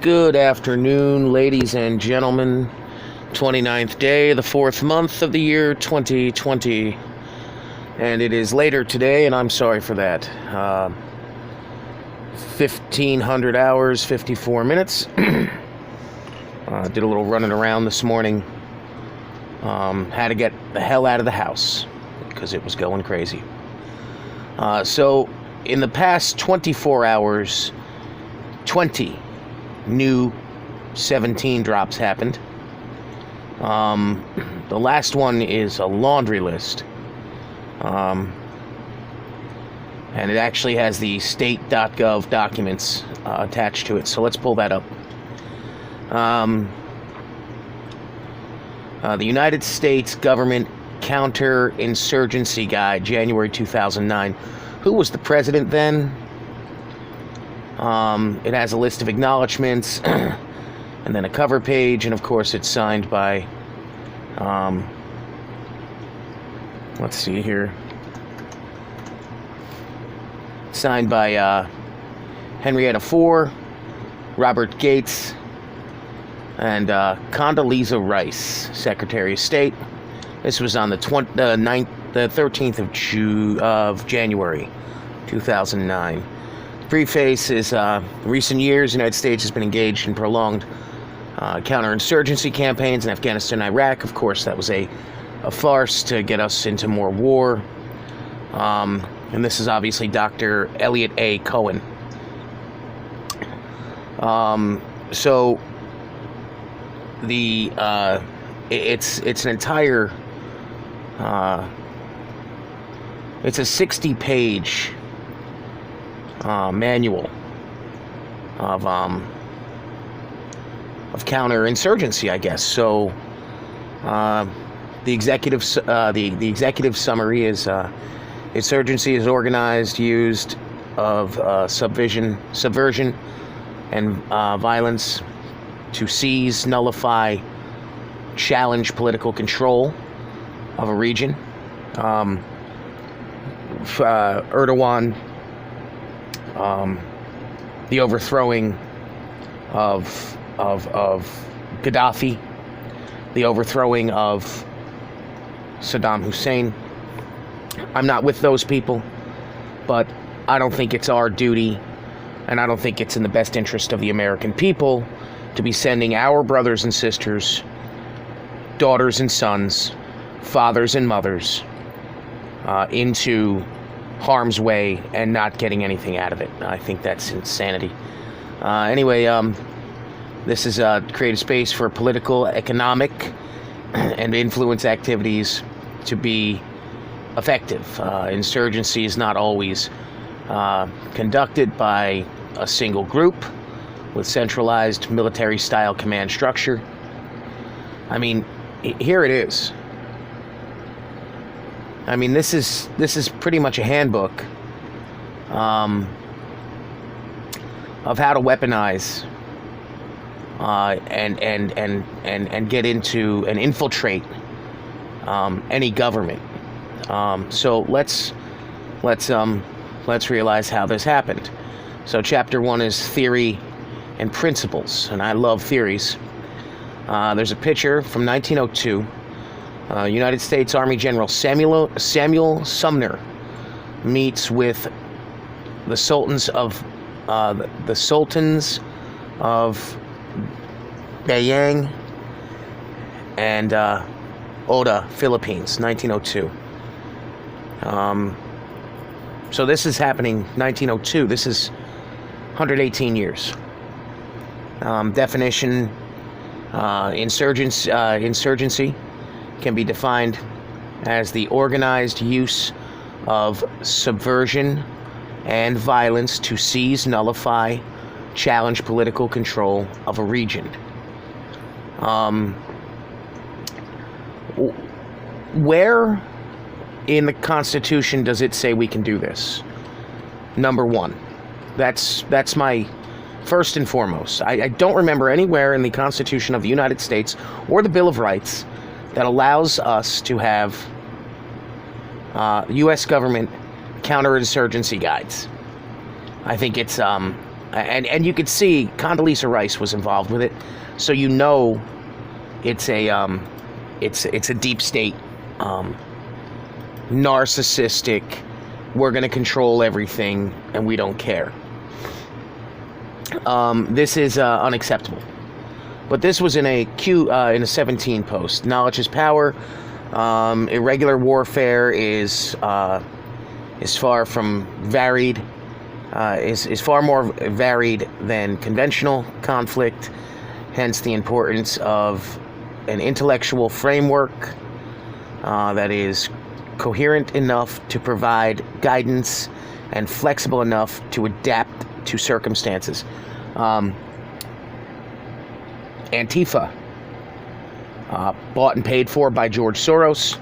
Good afternoon, ladies and gentlemen. 29th day, the 4th month of the year 2020. And it is later today, and I'm sorry for that. 1,500 hours, 54 minutes. Did a little running around this morning. Had to get the hell out of the house because it was going crazy. So, in the past 24 hours, 20 new 17 drops happened. The last one is a laundry list. And it actually has the state.gov documents attached to it. So let's pull that up. The United States Government Counterinsurgency Guide, January 2009. Who was the president then? It has a list of acknowledgments and then a cover page, and of course it's signed by, let's see here, signed by Henrietta Fore, Robert Gates, and Condoleezza Rice, Secretary of State. This was on the 13th of January 2009. Preface is, recent years, the United States has been engaged in prolonged counterinsurgency campaigns in Afghanistan and Iraq. Of course, that was a farce to get us into more war. And this is obviously Dr. Elliot A. Cohen. So the it's an entire it's a 60-page manual of counterinsurgency, I guess. So the executive summary is insurgency is organized, used of subversion and violence to seize, nullify, challenge political control of a region. Erdogan, the overthrowing of Gaddafi, the overthrowing of Saddam Hussein. I'm not with those people, but I don't think it's our duty, and I don't think it's in the best interest of the American people to be sending our brothers and sisters, daughters and sons, fathers and mothers into harm's way and not getting anything out of it. I think that's insanity. Anyway, this is create a space for political, economic, and influence activities to be effective. Insurgency is not always conducted by a single group with centralized military-style command structure. I mean, here it is. I mean, this is pretty much a handbook of how to weaponize and get into and infiltrate any government. So let's realize how this happened. So chapter 1 is theory and principles, and I love theories. There's a picture from 1902. United States Army General Samuel Sumner meets with the sultans of Bayang and Oda, Philippines, 1902. So this is happening 1902. This is 118 years. Definition: insurgency can be defined as the organized use of subversion and violence to seize, nullify, challenge political control of a region. Where in the Constitution does it say we can do this? Number one. That's my first and foremost. I don't remember anywhere in the Constitution of the United States or the Bill of Rights that allows us to have U.S. government counterinsurgency guides. I think it's and you could see Condoleezza Rice was involved with it, so you know it's a deep state, narcissistic. We're going to control everything, and we don't care. This is unacceptable. But this was in a 17 post. Knowledge is power. Irregular warfare is far from varied. Is far more varied than conventional conflict. Hence the importance of an intellectual framework that is coherent enough to provide guidance and flexible enough to adapt to circumstances. Antifa, bought and paid for by George Soros.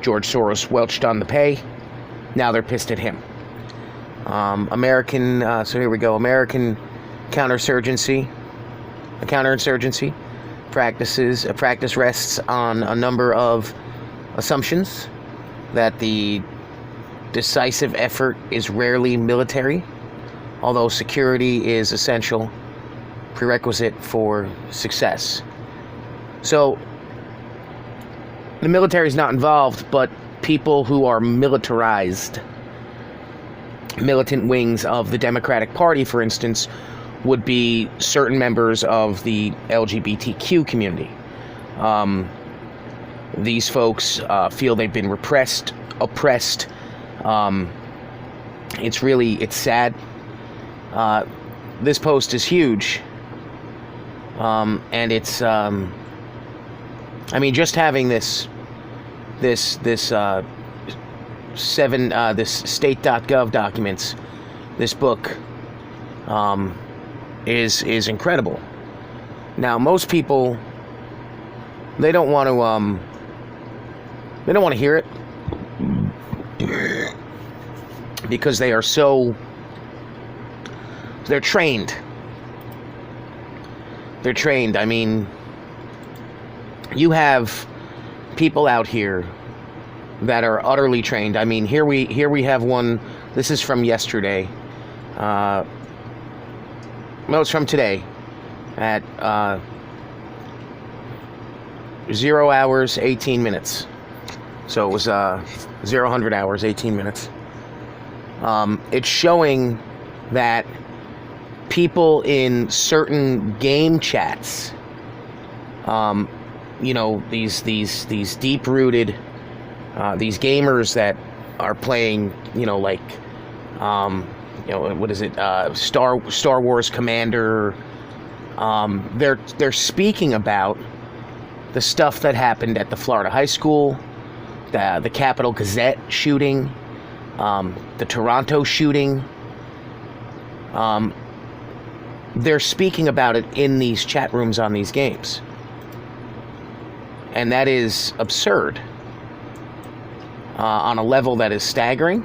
George Soros welched on the pay. Now they're pissed at him. American, so here we go. American counterinsurgency practice rests on a number of assumptions that the decisive effort is rarely military, although security is essential prerequisite for success. So the military is not involved, but people who are militarized, militant wings of the Democratic Party, for instance, would be certain members of the LGBTQ community. These folks feel they've been oppressed. It's sad. This post is huge. And it's, just having this state.gov documents, this book, is incredible. Now, most people, they don't want to hear it because they're trained. They're trained. I mean, you have people out here that are utterly trained. I mean, here we have one. This is from yesterday. It's from today at 0 hours 18 minutes. So it was 0 hours 18 minutes. It's showing that people in certain game chats, these deep-rooted, these gamers that are playing, what is it, Star Wars Commander, they're speaking about the stuff that happened at the Florida high school, the Capitol Gazette shooting, the Toronto shooting. They're speaking about it in these chat rooms on these games. And that is absurd. On a level that is staggering.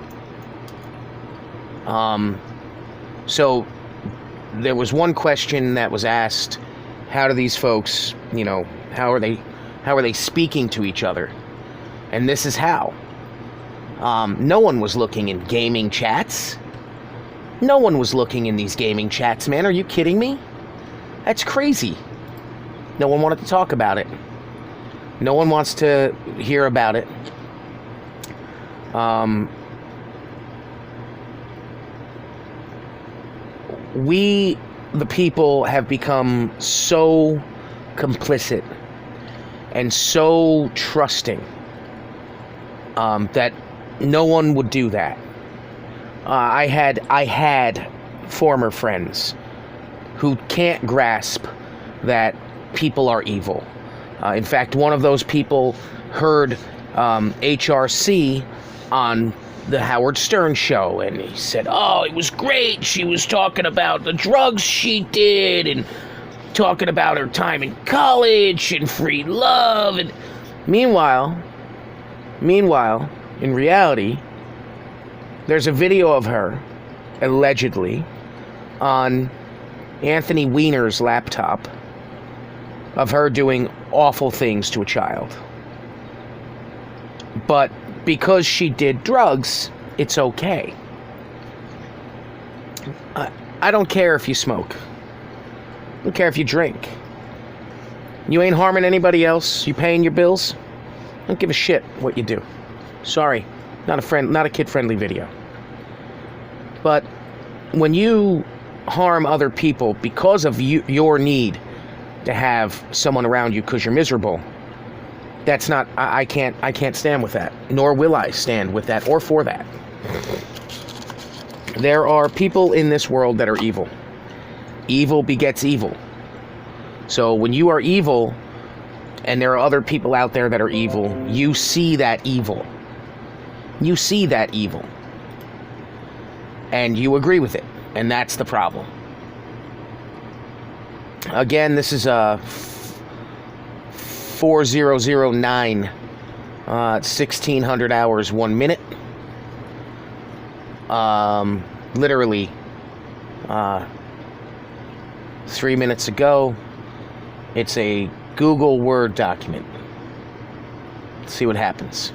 So there was one question that was asked: how do these folks, how are they speaking to each other? And this is how. No one was looking in gaming chats. No one was looking in these gaming chats, man. Are you kidding me? That's crazy. No one wanted to talk about it. No one wants to hear about it. We, the people, have become so complicit and so trusting that no one would do that. I had former friends who can't grasp that people are evil. In fact, one of those people heard HRC on the Howard Stern show, and he said, "Oh, it was great. She was talking about the drugs she did, and talking about her time in college, and free love." And meanwhile, in reality, there's a video of her, allegedly, on Anthony Weiner's laptop of her doing awful things to a child. But because she did drugs, it's okay. I don't care if you smoke. I don't care if you drink. You ain't harming anybody else. You paying your bills. I don't give a shit what you do. Sorry, not a kid-friendly video. But when you harm other people because of your need to have someone around you because you're miserable, that's not. I can't stand with that. Nor will I stand with that or for that. There are people in this world that are evil. Evil begets evil. So when you are evil, and there are other people out there that are evil, you see that evil. You see that evil. And you agree with it. And that's the problem. Again, this is 4009, 1600 hours, 1 minute. Literally 3 minutes ago. It's a Google Word document. Let's see what happens.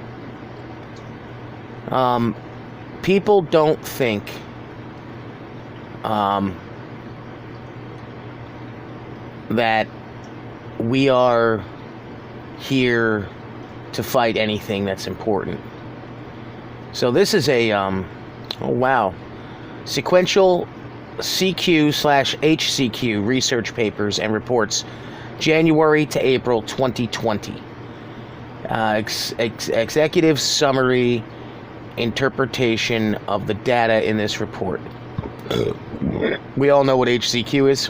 People don't think that we are here to fight anything that's important. So this is a oh wow, sequential CQ/HCQ research papers and reports, January to April 2020. Executive summary interpretation of the data in this report. We all know what HCQ is.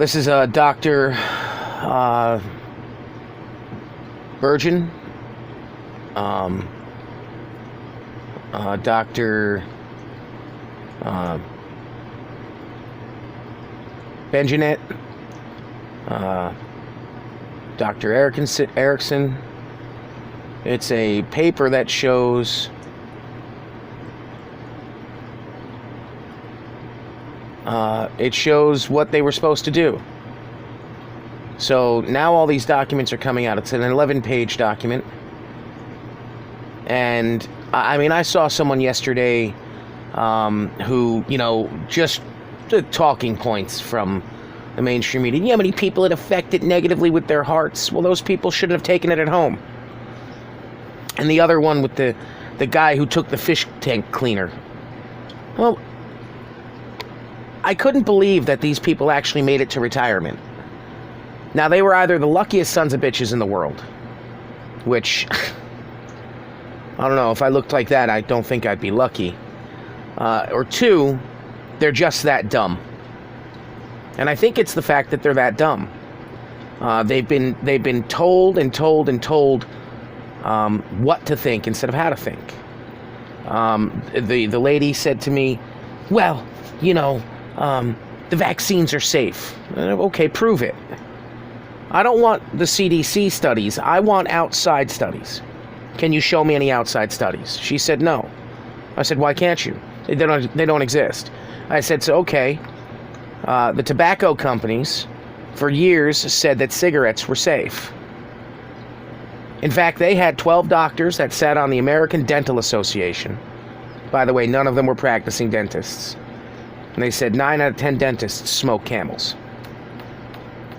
This is Dr. Virgin. Dr. Benjanet, Dr. Erickson. It's a paper that shows what they were supposed to do. So now all these documents are coming out. It's an 11-page document. And I mean, I saw someone yesterday who, just the talking points from the mainstream media. You know how many people it affected negatively with their hearts? Well, those people shouldn't have taken it at home. And the other one with the guy who took the fish tank cleaner. Well, I couldn't believe that these people actually made it to retirement. Now, they were either the luckiest sons of bitches in the world, which, I don't know, if I looked like that, I don't think I'd be lucky. Or two, they're just that dumb. And I think it's the fact that they're that dumb. They've been told and told and told what to think instead of how to think. The lady said to me, well, the vaccines are safe. Okay, prove it. I don't want the CDC studies. I want outside studies. Can you show me any outside studies? She said no. I said, why can't you? They don't exist. I said, so okay. The tobacco companies for years said that cigarettes were safe. In fact, they had 12 doctors that sat on the American Dental Association. By the way, none of them were practicing dentists. And they said 9 out of 10 dentists smoke Camels.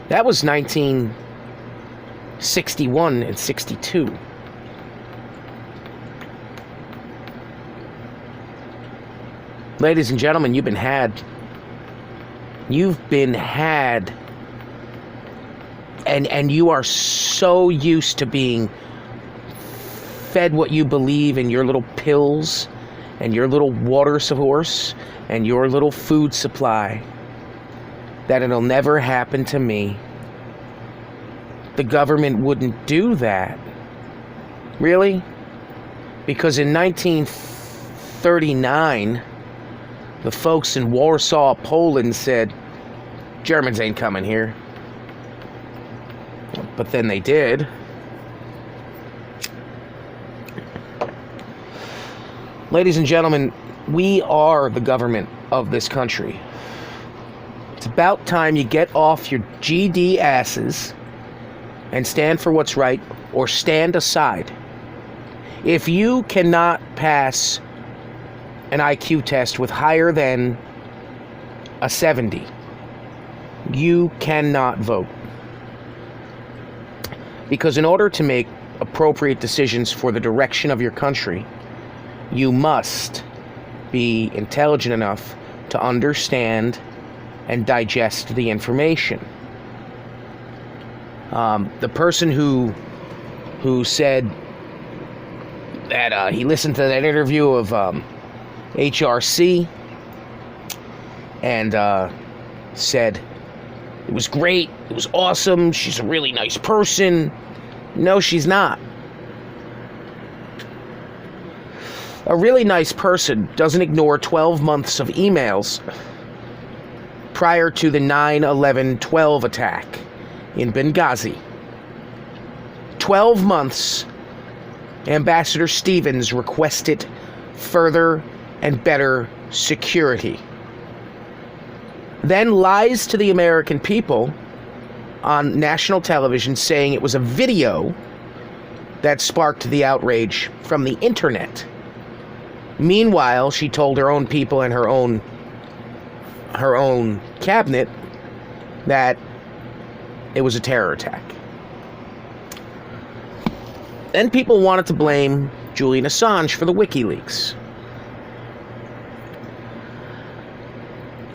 That was 1961 and 62. Ladies and gentlemen, you've been had. You've been had. And you are so used to being fed what you believe in your little pills and your little water source and your little food supply that it'll never happen to me. The government wouldn't do that. Really? Because in 1939, the folks in Warsaw, Poland said, Germans ain't coming here. But then they did. Ladies and gentlemen, we are the government of this country. It's about time you get off your GD asses and stand for what's right, or stand aside. If you cannot pass an IQ test with higher than a 70, you cannot vote. Because in order to make appropriate decisions for the direction of your country, you must be intelligent enough to understand and digest the information. The person who said that he listened to that interview of HRC and said it was great, it was awesome, she's a really nice person. No, she's not. A really nice person doesn't ignore 12 months of emails prior to the 9/11/12 attack in Benghazi. 12 months, Ambassador Stevens requested further and better security. Then lies to the American people on national television saying it was a video that sparked the outrage from the internet. Meanwhile, she told her own people and her own cabinet that it was a terror attack. Then people wanted to blame Julian Assange for the WikiLeaks.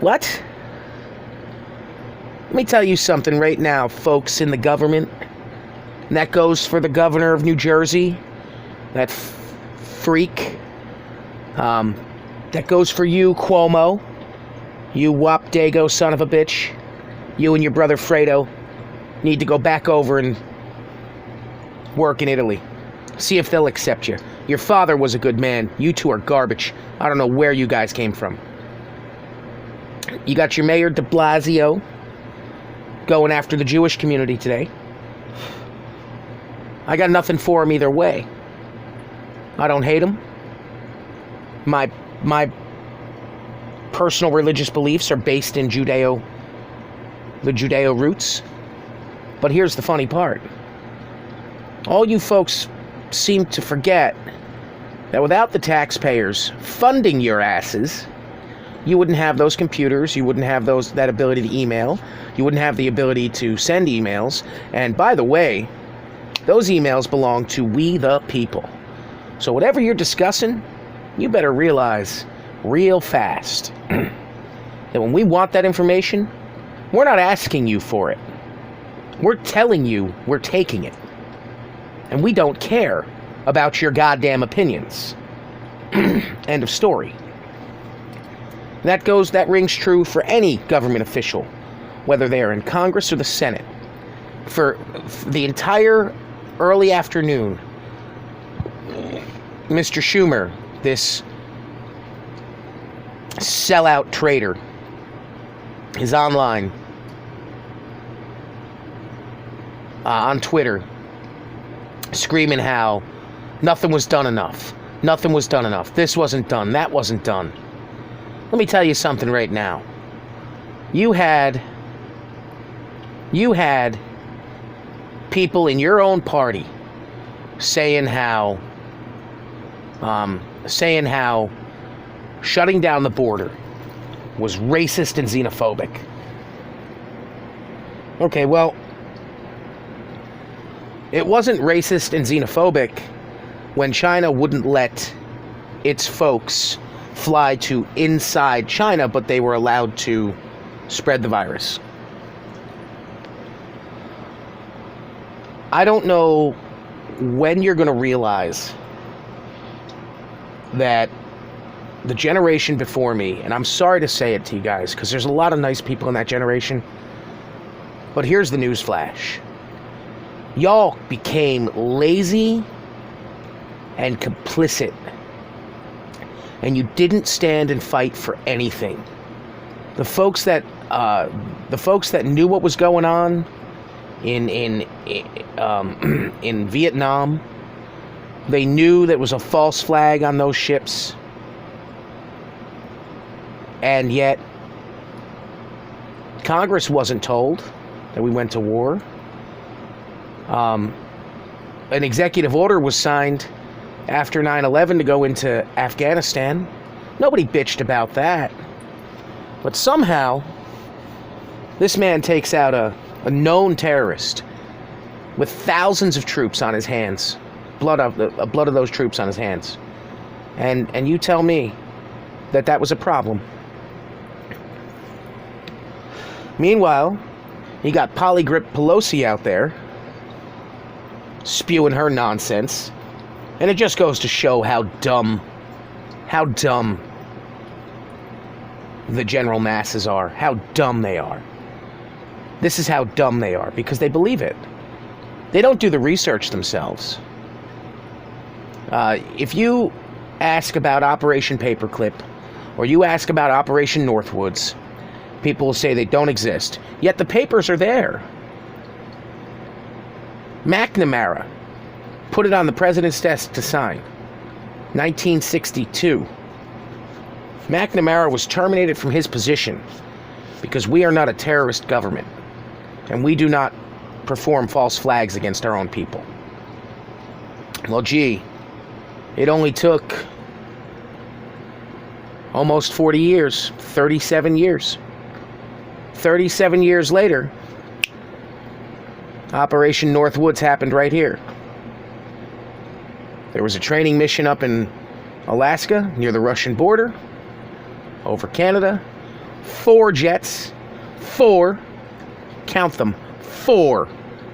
What? Let me tell you something right now, folks in the government. And that goes for the governor of New Jersey, that freak. That goes for you, Cuomo. You wop dago son of a bitch. You and your brother Fredo need to go back over and work in Italy. See if they'll accept you. Your father was a good man. You two are garbage. I don't know where you guys came from. You got your mayor de Blasio going after the Jewish community today. I got nothing for him either way. I don't hate him. My personal religious beliefs are based in the Judeo roots. But here's the funny part. All you folks seem to forget that without the taxpayers funding your asses, you wouldn't have those computers, you wouldn't have that ability to email, you wouldn't have the ability to send emails, and by the way, those emails belong to we the people. So whatever you're discussing, you better realize real fast that when we want that information, we're not asking you for it. We're telling you we're taking it. And we don't care about your goddamn opinions. End of story. That rings true for any government official, whether they are in Congress or the Senate. For the entire early afternoon, Mr. Schumer, this sellout traitor, is online on Twitter screaming how nothing was done enough. Nothing was done enough. This wasn't done. That wasn't done. Let me tell you something right now. You had people in your own party saying how shutting down the border was racist and xenophobic. Okay, well, it wasn't racist and xenophobic when China wouldn't let its folks fly to inside China, but they were allowed to spread the virus. I don't know when you're going to realize that the generation before me, and I'm sorry to say it to you guys, because there's a lot of nice people in that generation, but here's the news flash. Y'all became lazy and complicit, and you didn't stand and fight for anything. The folks that knew what was going on in Vietnam, they knew that was a false flag on those ships, and yet Congress wasn't told that we went to war. An executive order was signed after 9/11 to go into Afghanistan. Nobody bitched about that. But somehow, this man takes out a known terrorist with thousands of troops on his hands, blood of those troops on his hands, and you tell me that was a problem. Meanwhile, you got Polygrip Pelosi out there spewing her nonsense, and it just goes to show how dumb the general masses are, how dumb they are. This is how dumb they are, because they believe it. They don't do the research themselves. If you ask about Operation Paperclip, or you ask about Operation Northwoods, people will say they don't exist. Yet the papers are there. McNamara put it on the president's desk to sign. 1962. McNamara was terminated from his position because we are not a terrorist government, and we do not perform false flags against our own people. Well, gee, it only took almost 40 years, 37 years. 37 years later, Operation Northwoods happened right here. There was a training mission up in Alaska, near the Russian border, over Canada. 4 jets, 4, count them, 4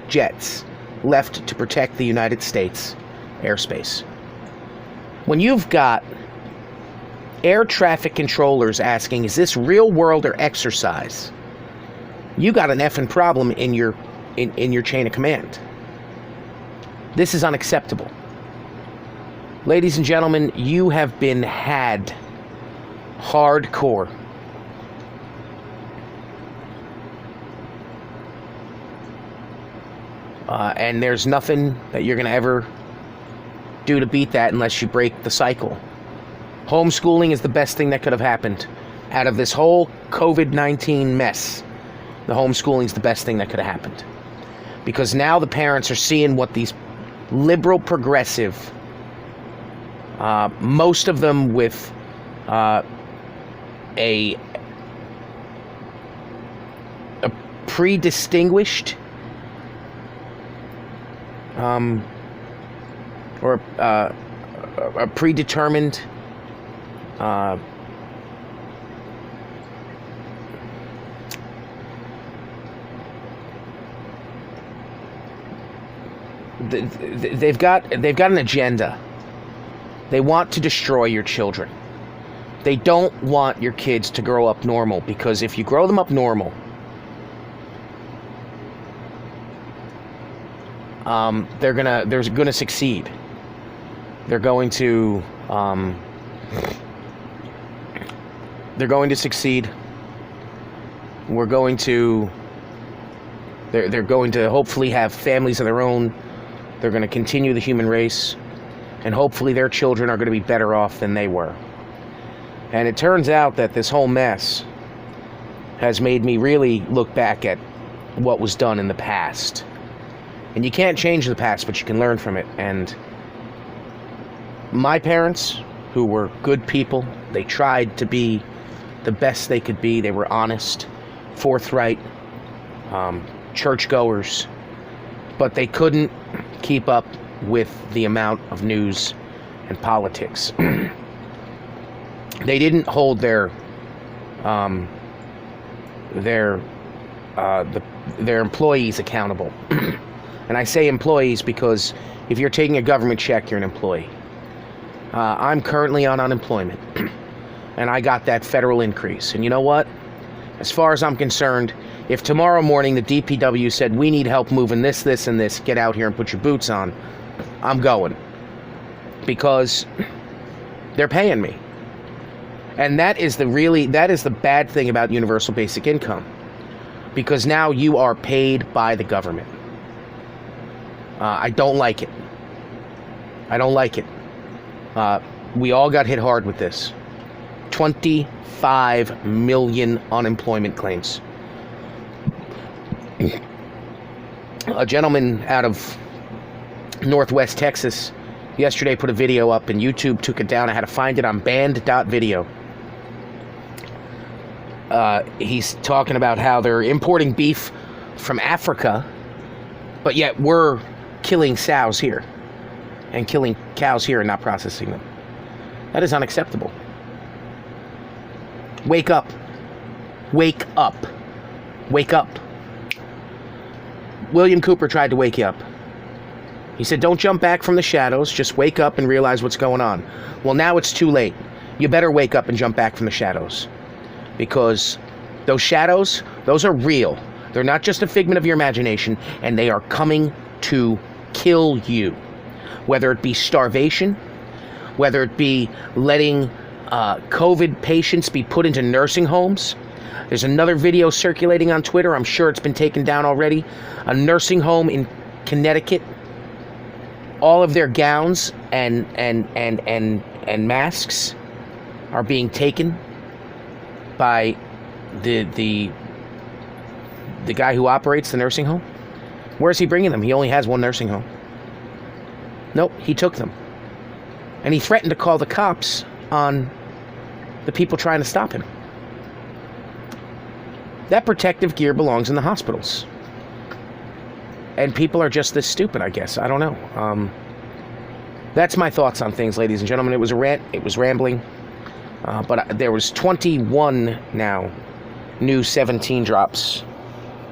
jets left to protect the United States airspace. When you've got air traffic controllers asking, is this real world or exercise? You got an effing problem in your chain of command. This is unacceptable. Ladies and gentlemen, you have been had hardcore. And there's nothing that you're going to ever do to beat that unless you break the cycle. Homeschooling is the best thing that could have happened out of this whole COVID-19 mess. The homeschooling is the best thing that could have happened. Because now the parents are seeing what these liberal progressive, most of them with a pre-distinguished or a predetermined they've got an agenda. They want to destroy your children. They don't want your kids to grow up normal, because if you grow them up normal, they're gonna succeed. They're going to succeed. They're going to hopefully have families of their own. They're going to continue the human race, and hopefully their children are going to be better off than they were. And it turns out that this whole mess has made me really look back at what was done in the past. And you can't change the past, but you can learn from it. And my parents, who were good people, they tried to be the best they could be. They were honest, forthright, churchgoers, but they couldn't keep up with the amount of news and politics. They didn't hold their employees accountable. And I say employees because if you're taking a government check, you're an employee. I'm currently on unemployment, and I got that federal increase. And you know what? As far as I'm concerned, if tomorrow morning the DPW said, we need help moving this, this, and this, get out here and put your boots on, I'm going. Because they're paying me. And that is the bad thing about universal basic income. Because now you are paid by the government. I don't like it. I don't like it. We all got hit hard with this. 25 million unemployment claims. A gentleman out of Northwest Texas yesterday put a video up and YouTube took it down. I had to find it on banned.video. He's talking about how they're importing beef from Africa, but yet we're killing sows here and killing cows here and not processing them. That is unacceptable. Wake up. Wake up. Wake up. William Cooper tried to wake you up. He said, don't jump back from the shadows, just wake up and realize what's going on. Well, now it's too late. You better wake up and jump back from the shadows. Because those shadows, those are real. They're not just a figment of your imagination, and they are coming to kill you. Whether it be starvation, whether it be letting COVID patients be put into nursing homes. There's another video circulating on Twitter. I'm sure it's been taken down already. A nursing home in Connecticut. All of their gowns and masks are being taken by the guy who operates the nursing home. Where's he bringing them? He only has one nursing home. Nope, he took them. And he threatened to call the cops on the people trying to stop him. That protective gear belongs in the hospitals. And people are just this stupid, I guess. I don't know. That's my thoughts on things, ladies and gentlemen. It was a rant. It was rambling. But there was 21 now new 17 drops.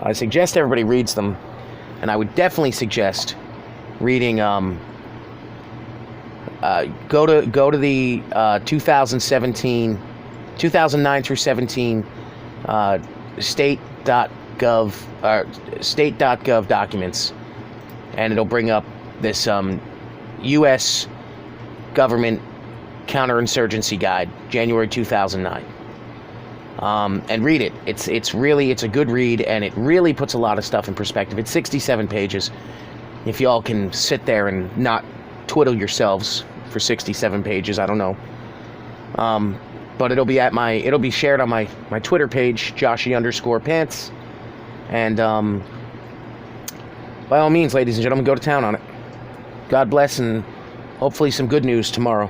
I suggest everybody reads them. And I would definitely suggest reading... go to the 2009 through 17 state.gov documents, and it'll bring up this U.S. government counterinsurgency guide, January 2009. And read it. It's a good read, and it really puts a lot of stuff in perspective. It's 67 pages. If y'all can sit there and not twiddle yourselves for 67 pages, I don't know. But it'll be shared on my Twitter page, Joshy_Pants. And by all means, ladies and gentlemen, go to town on it. God bless, and hopefully some good news tomorrow.